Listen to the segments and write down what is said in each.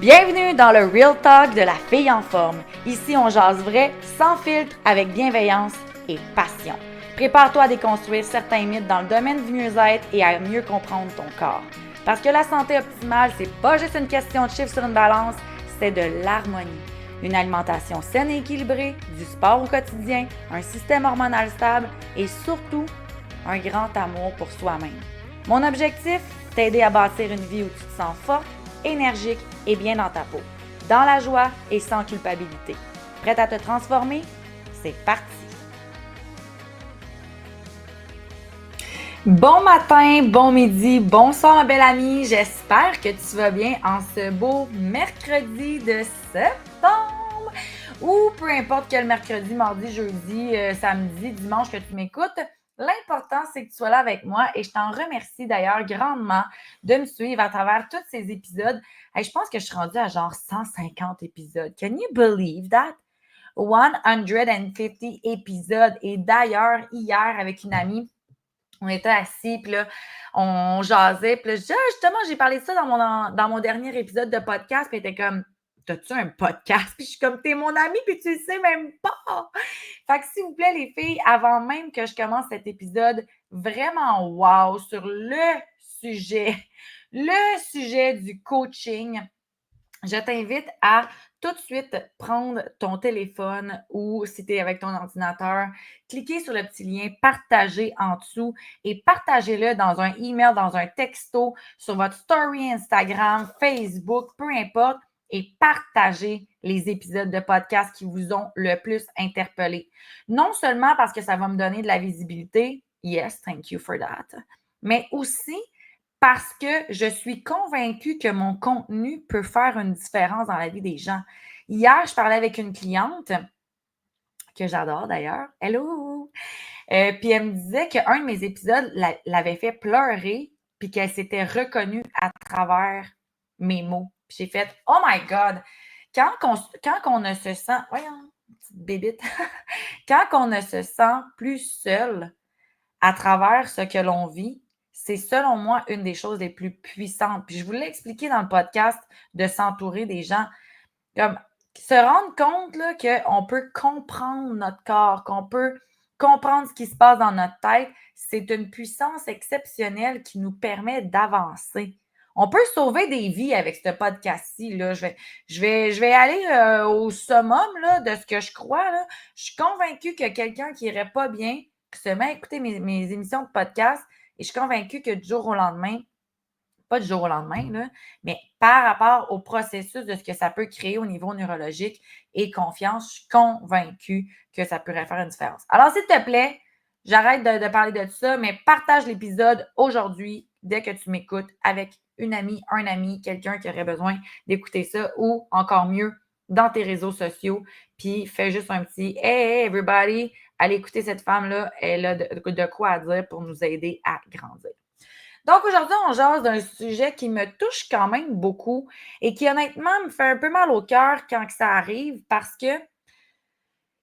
Bienvenue dans le Real Talk de la fille en forme. Ici, on jase vrai, sans filtre, avec bienveillance et passion. Prépare-toi à déconstruire certains mythes dans le domaine du mieux-être et à mieux comprendre ton corps. Parce que la santé optimale, c'est pas juste une question de chiffres sur une balance, c'est de l'harmonie. Une alimentation saine et équilibrée, du sport au quotidien, un système hormonal stable et surtout, un grand amour pour soi-même. Mon objectif, t'aider à bâtir une vie où tu te sens forte, énergique et bien dans ta peau, dans la joie et sans culpabilité. Prête à te transformer? C'est parti! Bon matin, bon midi, bonsoir ma belle amie, j'espère que tu vas bien en ce beau mercredi de septembre ou peu importe quel mercredi, mardi, jeudi, samedi, dimanche que tu m'écoutes. L'important, c'est que tu sois là avec moi et je t'en remercie d'ailleurs grandement de me suivre à travers tous ces épisodes. Hey, je pense que je suis rendue à genre 150 épisodes. Can you believe that? 150 épisodes. Et d'ailleurs, hier, avec une amie, on était assis, puis là, on jasait. Puis là, je dis, ah, justement, j'ai parlé de ça dans mon dernier épisode de podcast. Puis elle était comme, t'as-tu un podcast? Puis je suis comme, t'es mon amie, puis tu le sais même pas. Fait que s'il vous plaît, les filles, avant même que je commence cet épisode vraiment wow sur le sujet du coaching, je t'invite à tout de suite prendre ton téléphone ou si tu es avec ton ordinateur, cliquer sur le petit lien partager en dessous et partagez-le dans un email, dans un texto, sur votre story Instagram, Facebook, peu importe, et partagez les épisodes de podcast qui vous ont le plus interpellé. Non seulement parce que ça va me donner de la visibilité, yes, thank you for that, mais aussi parce que je suis convaincue que mon contenu peut faire une différence dans la vie des gens. Hier, je parlais avec une cliente que j'adore d'ailleurs. Hello! Puis elle me disait qu'un de mes épisodes l'avait fait pleurer puis qu'elle s'était reconnue à travers mes mots. Puis j'ai fait « Oh my God! » Quand on ne se sent... Voyons, petite bébite. Quand on ne se sent plus seul à travers ce que l'on vit, c'est selon moi une des choses les plus puissantes. Puis je vous l'ai expliqué dans le podcast de s'entourer des gens. Comme se rendre compte là, qu'on peut comprendre notre corps, qu'on peut comprendre ce qui se passe dans notre tête, c'est une puissance exceptionnelle qui nous permet d'avancer. On peut sauver des vies avec ce podcast-ci. Là. Je vais aller au summum là, de ce que je crois. Là. Je suis convaincue que quelqu'un qui irait pas bien, qui se met à écouter mes émissions de podcast, et je suis convaincue que du jour au lendemain, pas du jour au lendemain, là, mais par rapport au processus de ce que ça peut créer au niveau neurologique et confiance, je suis convaincue que ça pourrait faire une différence. Alors, s'il te plaît, j'arrête de parler de tout ça, mais partage l'épisode aujourd'hui dès que tu m'écoutes avec une amie, un ami, quelqu'un qui aurait besoin d'écouter ça ou encore mieux, dans tes réseaux sociaux, puis fais juste un petit « Hey, everybody, allez écouter cette femme-là, elle a de quoi à dire pour nous aider à grandir. » Donc, aujourd'hui, on jase d'un sujet qui me touche quand même beaucoup et qui, honnêtement, me fait un peu mal au cœur quand que ça arrive parce que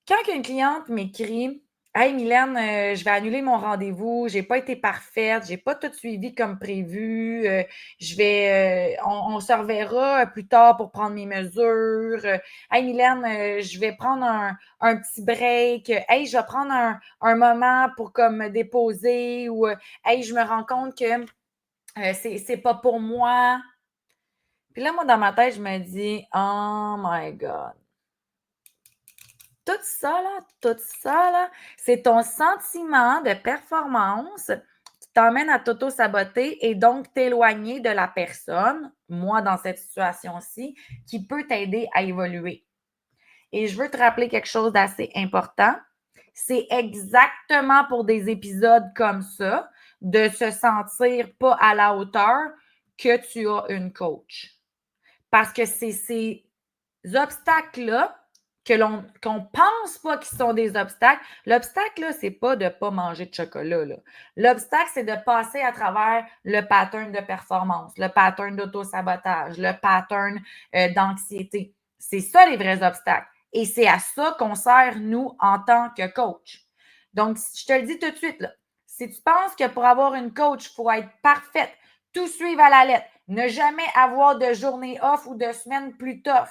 quand une cliente m'écrit Hey Mylène, je vais annuler mon rendez-vous, j'ai pas été parfaite, j'ai pas tout suivi comme prévu, on se reverra plus tard pour prendre mes mesures. Hey Mylène, je vais prendre un petit break. Hey, je vais prendre un moment pour comme me déposer ou hey, je me rends compte que c'est pas pour moi. Puis là, moi, dans ma tête, je me dis Oh my God. Tout ça, là, c'est ton sentiment de performance qui t'emmène à t'auto-saboter et donc t'éloigner de la personne, moi dans cette situation-ci, qui peut t'aider à évoluer. Et je veux te rappeler quelque chose d'assez important. C'est exactement pour des épisodes comme ça, de se sentir pas à la hauteur, que tu as une coach. Parce que c'est ces obstacles-là qu'on pense pas qu'ils sont des obstacles. L'obstacle, là, c'est pas de ne pas manger de chocolat. Là. L'obstacle, c'est de passer à travers le pattern de performance, le pattern d'auto-sabotage, le pattern d'anxiété. C'est ça les vrais obstacles. Et c'est à ça qu'on sert, nous, en tant que coach. Donc, je te le dis tout de suite, là, si tu penses que pour avoir une coach, il faut être parfaite, tout suivre à la lettre, Ne jamais avoir de journée off ou de semaine plus tough.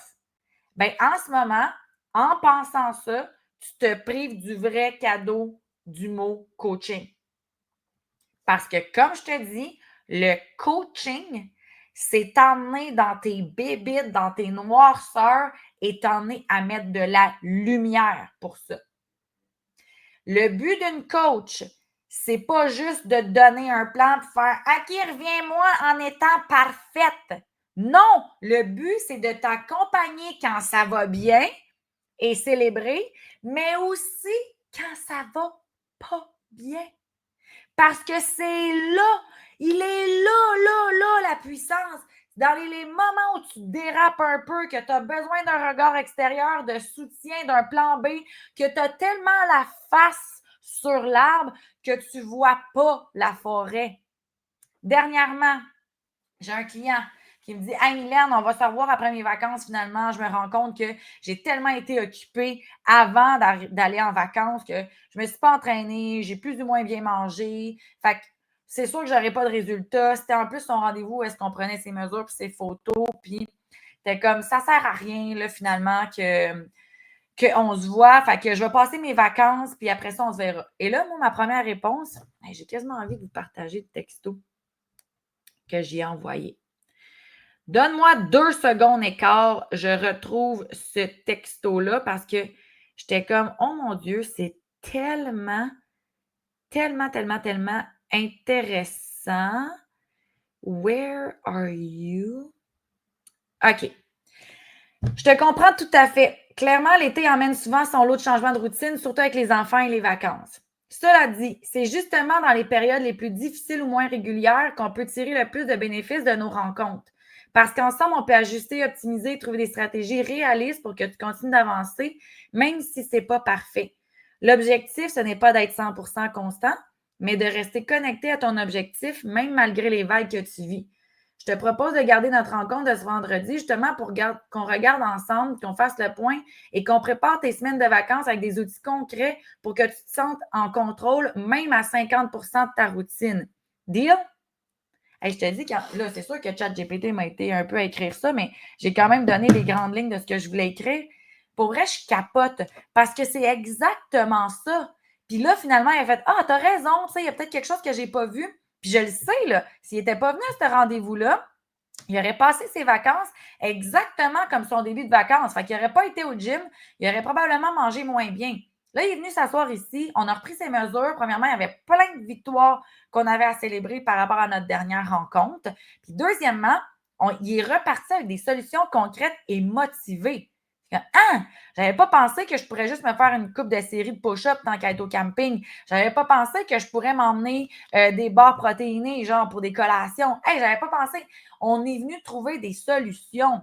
Bien, en ce moment, en pensant ça, tu te prives du vrai cadeau du mot coaching. Parce que, comme je te dis, le coaching, c'est t'emmener dans tes bébites, dans tes noirceurs et t'emmener à mettre de la lumière pour ça. Le but d'une coach, c'est pas juste de te donner un plan de faire OK, reviens-moi en étant parfaite. Non, le but, c'est de t'accompagner quand ça va bien et célébrer, mais aussi quand ça va pas bien. Parce que c'est là, il est là, la puissance. Dans les moments où tu dérapes un peu, que tu as besoin d'un regard extérieur, de soutien, d'un plan B, que tu as tellement la face sur l'arbre que tu ne vois pas la forêt. Dernièrement, j'ai un client qui me dit Hey Mylène, on va se revoir après mes vacances finalement. Je me rends compte que j'ai tellement été occupée avant d'aller en vacances que je ne me suis pas entraînée, j'ai plus ou moins bien mangé. Fait que c'est sûr que je n'aurais pas de résultat. C'était en plus son rendez-vous où est-ce qu'on prenait ses mesures et ses photos. Puis c'était comme ça ne sert à rien là, finalement qu'on se voit. Fait que je vais passer mes vacances, puis après ça, on se verra. Et là, moi, ma première réponse, j'ai quasiment envie de vous partager le texto que j'ai envoyé. Donne-moi 2 secondes et quart, je retrouve ce texto-là parce que j'étais comme, oh mon Dieu, c'est tellement, tellement, tellement, tellement intéressant. Where are you? OK. Je te comprends tout à fait. Clairement, l'été emmène souvent son lot de changements de routine, surtout avec les enfants et les vacances. Cela dit, c'est justement dans les périodes les plus difficiles ou moins régulières qu'on peut tirer le plus de bénéfices de nos rencontres. Parce qu'ensemble, on peut ajuster, optimiser et trouver des stratégies réalistes pour que tu continues d'avancer, même si ce n'est pas parfait. L'objectif, ce n'est pas d'être 100% constant, mais de rester connecté à ton objectif, même malgré les vagues que tu vis. Je te propose de garder notre rencontre de ce vendredi, justement pour qu'on regarde ensemble, qu'on fasse le point et qu'on prépare tes semaines de vacances avec des outils concrets pour que tu te sentes en contrôle, même à 50% de ta routine. Deal? Hey, je te dis que là, c'est sûr que ChatGPT m'a été un peu à écrire ça, mais j'ai quand même donné les grandes lignes de ce que je voulais écrire. Pour vrai, je capote parce que c'est exactement ça. Puis là, finalement, il a fait Ah, t'as raison, tu sais, il y a peut-être quelque chose que je n'ai pas vu. Puis je le sais, là, s'il n'était pas venu à ce rendez-vous-là, il aurait passé ses vacances exactement comme son début de vacances. Fait qu'il n'aurait pas été au gym, il aurait probablement mangé moins bien. Là, il est venu s'asseoir ici, on a repris ses mesures. Premièrement, il y avait plein de victoires qu'on avait à célébrer par rapport à notre dernière rencontre. Puis deuxièmement, il est reparti avec des solutions concrètes et motivées. Ah, j'avais pas pensé que je pourrais juste me faire une coupe de série de push-up tant qu'à être au camping. J'avais pas pensé que je pourrais m'emmener des barres protéinées, genre pour des collations. Hey, j'avais pas pensé. On est venu trouver des solutions.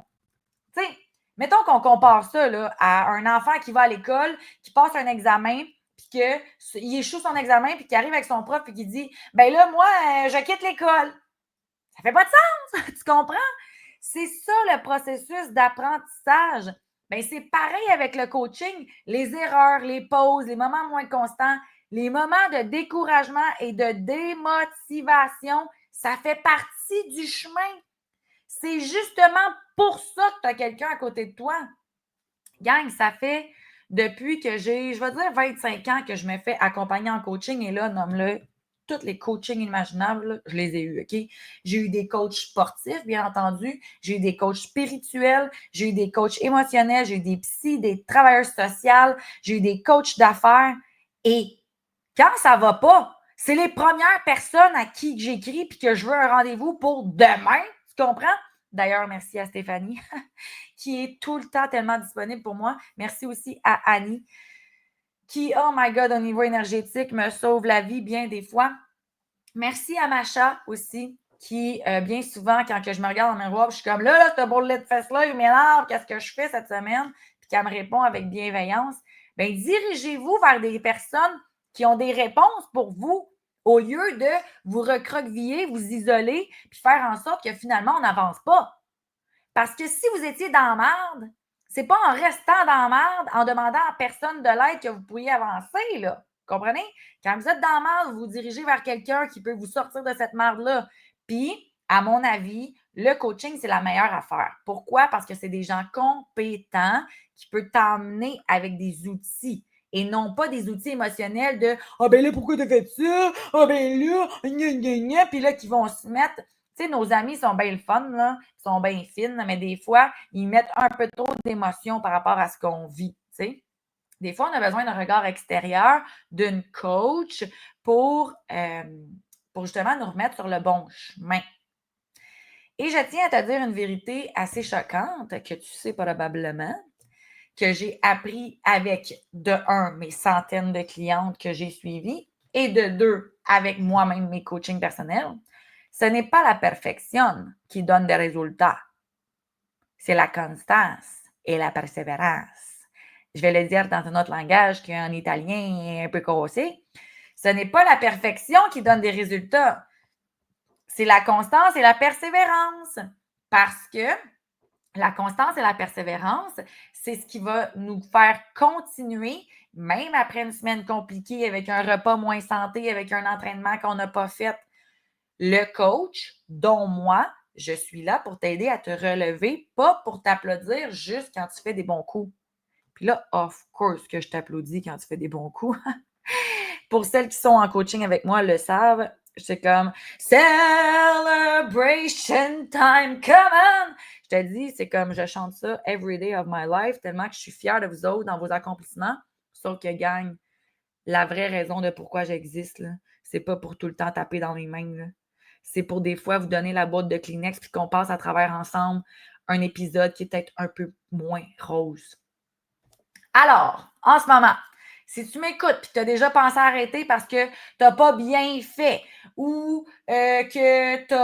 Tu sais, mettons qu'on compare ça là, à un enfant qui va à l'école, qui passe un examen, puis qu'il échoue son examen, puis qui arrive avec son prof, puis qui dit ben là, moi, je quitte l'école. Ça fait pas de sens, tu comprends? C'est ça le processus d'apprentissage. Ben, c'est pareil avec le coaching. Les erreurs, les pauses, les moments moins constants, les moments de découragement et de démotivation, ça fait partie du chemin. C'est justement pour ça que tu as quelqu'un à côté de toi. Gang, ça fait depuis que j'ai, je vais dire 25 ans que je me fais accompagner en coaching et là, nomme-le, tous les coachings imaginables, là, je les ai eus, OK? J'ai eu des coachs sportifs, bien entendu. J'ai eu des coachs spirituels. J'ai eu des coachs émotionnels. J'ai eu des psys, des travailleurs sociaux. J'ai eu des coachs d'affaires. Et quand ça va pas, c'est les premières personnes à qui j'écris puis que je veux un rendez-vous pour demain. Tu comprends? D'ailleurs, merci à Stéphanie qui est tout le temps tellement disponible pour moi. Merci aussi à Annie qui, oh my God, au niveau énergétique, me sauve la vie bien des fois. Merci à Macha aussi, qui, bien souvent, quand que je me regarde dans le miroir, je suis comme là, ce bourrelet de fesses-là, il m'énerve, qu'est-ce que je fais cette semaine? Puis qu'elle me répond avec bienveillance. Bien, dirigez-vous vers des personnes qui ont des réponses pour vous au lieu de vous recroqueviller, vous isoler, puis faire en sorte que finalement, on n'avance pas. Parce que si vous étiez dans la merde, c'est pas en restant dans la merde, en demandant à personne de l'aide que vous pourriez avancer, là. Comprenez? Quand vous êtes dans la merde, vous vous dirigez vers quelqu'un qui peut vous sortir de cette merde-là. Puis, à mon avis, le coaching, c'est la meilleure affaire. Pourquoi? Parce que c'est des gens compétents qui peuvent t'emmener avec des outils et non pas des outils émotionnels de « Ah ben là, pourquoi t'as fait ça? Ah ben là, gna gna gna », puis là, qui vont se mettre… Tu sais, nos amis sont bien le fun, là, sont bien fines, mais des fois, ils mettent un peu trop d'émotions par rapport à ce qu'on vit, tu sais. Des fois, on a besoin d'un regard extérieur, d'une coach pour justement nous remettre sur le bon chemin. Et je tiens à te dire une vérité assez choquante que tu sais probablement, que j'ai appris avec, de un, mes centaines de clientes que j'ai suivies et de deux, avec moi-même mes coachings personnels. Ce n'est pas la perfection qui donne des résultats. C'est la constance et la persévérance. Je vais le dire dans un autre langage qu'en italien un peu cassé. Ce n'est pas la perfection qui donne des résultats. C'est la constance et la persévérance. Parce que la constance et la persévérance, c'est ce qui va nous faire continuer, même après une semaine compliquée, avec un repas moins santé, avec un entraînement qu'on n'a pas fait. Le coach, dont moi, je suis là pour t'aider à te relever, pas pour t'applaudir juste quand tu fais des bons coups. Puis là, of course que je t'applaudis quand tu fais des bons coups. Pour celles qui sont en coaching avec moi, le savent. C'est comme Celebration time, come on! Je te dis, c'est comme je chante ça every day of my life, tellement que je suis fière de vous autres dans vos accomplissements. Sauf que gagne, la vraie raison de pourquoi j'existe, là, c'est pas pour tout le temps taper dans mes mains. Là. C'est pour des fois vous donner la boîte de Kleenex puis qu'on passe à travers ensemble un épisode qui est peut-être un peu moins rose. Alors, en ce moment, si tu m'écoutes et tu as déjà pensé à arrêter parce que tu n'as pas bien fait ou que tu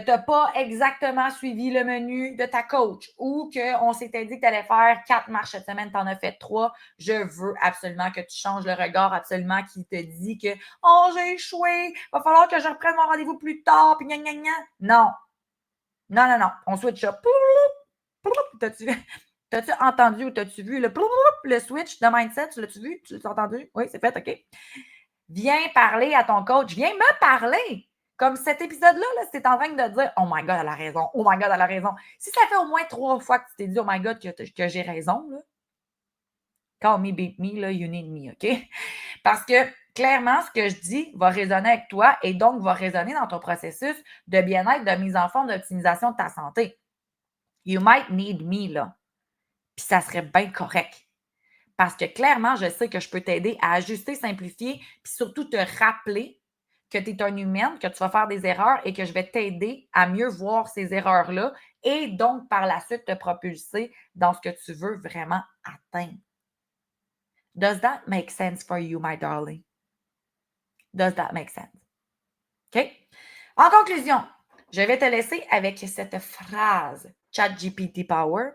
n'as pas exactement suivi le menu de ta coach ou qu'on s'était dit que tu allais faire 4 marches cette semaine, tu en as fait 3, je veux absolument que tu changes le regard, absolument qui te dit que « Oh, j'ai échoué, il va falloir que je reprenne mon rendez-vous plus tard, puis gna gna gna. » Non, non, non, non, on switch up. T'as-tu entendu ou t'as-tu vu le switch de mindset? Tu l'as-tu vu? Tu l'as entendu? Oui, c'est fait, OK. Viens parler à ton coach. Viens me parler. Comme cet épisode-là, là, c'est en train de dire Oh my God, elle a raison. Oh my God, elle a raison. Si ça fait au moins 3 fois que tu t'es dit Oh my God, que j'ai raison, là, call me, beat me, là, you need me, OK? Parce que clairement, ce que je dis va résonner avec toi et donc va résonner dans ton processus de bien-être, de mise en forme, d'optimisation de ta santé. You might need me, là. Puis ça serait bien correct. Parce que clairement, je sais que je peux t'aider à ajuster, simplifier, puis surtout te rappeler que tu es un humain, que tu vas faire des erreurs et que je vais t'aider à mieux voir ces erreurs-là et donc par la suite te propulser dans ce que tu veux vraiment atteindre. Does that make sense for you, my darling? Does that make sense? OK? En conclusion, je vais te laisser avec cette phrase ChatGPT Power.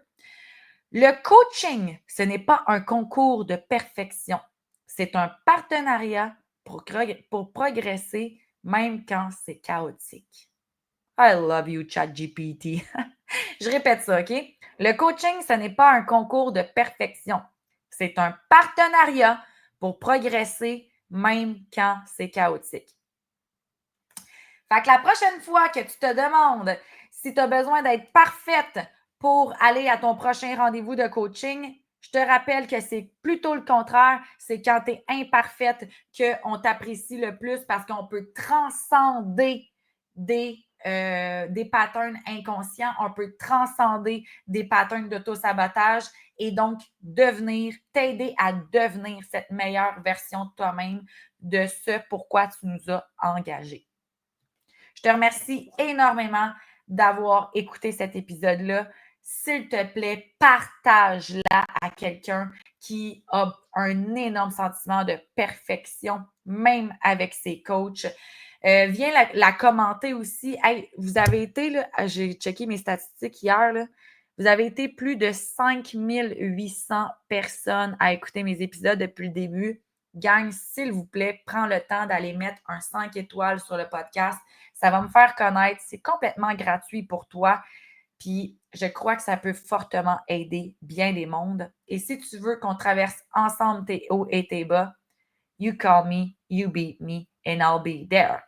Le coaching, ce n'est pas un concours de perfection. C'est un partenariat pour progresser, même quand c'est chaotique. I love you, ChatGPT. Je répète ça, OK? Le coaching, ce n'est pas un concours de perfection. C'est un partenariat pour progresser, même quand c'est chaotique. Fait que la prochaine fois que tu te demandes si tu as besoin d'être parfaite pour aller à ton prochain rendez-vous de coaching, je te rappelle que c'est plutôt le contraire. C'est quand tu es imparfaite qu'on t'apprécie le plus parce qu'on peut transcender des patterns inconscients, on peut transcender des patterns d'auto-sabotage et donc t'aider à devenir cette meilleure version de toi-même, de ce pourquoi tu nous as engagés. Je te remercie énormément d'avoir écouté cet épisode-là. S'il te plaît, partage-la à quelqu'un qui a un énorme sentiment de perfection, même avec ses coachs. Viens la commenter aussi. Hey, vous avez été, là, j'ai checké mes statistiques hier, là, vous avez été plus de 5800 personnes à écouter mes épisodes depuis le début. Gang, s'il vous plaît, prends le temps d'aller mettre un 5 étoiles sur le podcast. Ça va me faire connaître. C'est complètement gratuit pour toi. Puis, je crois que ça peut fortement aider bien des mondes. Et si tu veux qu'on traverse ensemble tes hauts et tes bas, you call me, you beat me, and I'll be there.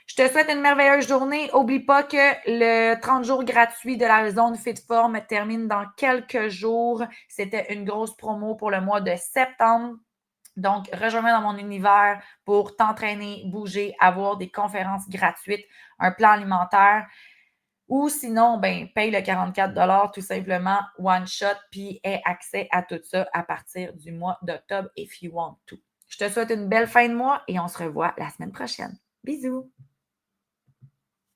Je te souhaite une merveilleuse journée. Oublie pas que le 30 jours gratuit de la zone Fitform termine dans quelques jours. C'était une grosse promo pour le mois de septembre. Donc, rejoins-moi dans mon univers pour t'entraîner, bouger, avoir des conférences gratuites, un plan alimentaire. Ou sinon, ben, paye le 44 tout simplement, one shot, puis aie accès à tout ça à partir du mois d'octobre, if you want to. Je te souhaite une belle fin de mois et on se revoit la semaine prochaine. Bisous!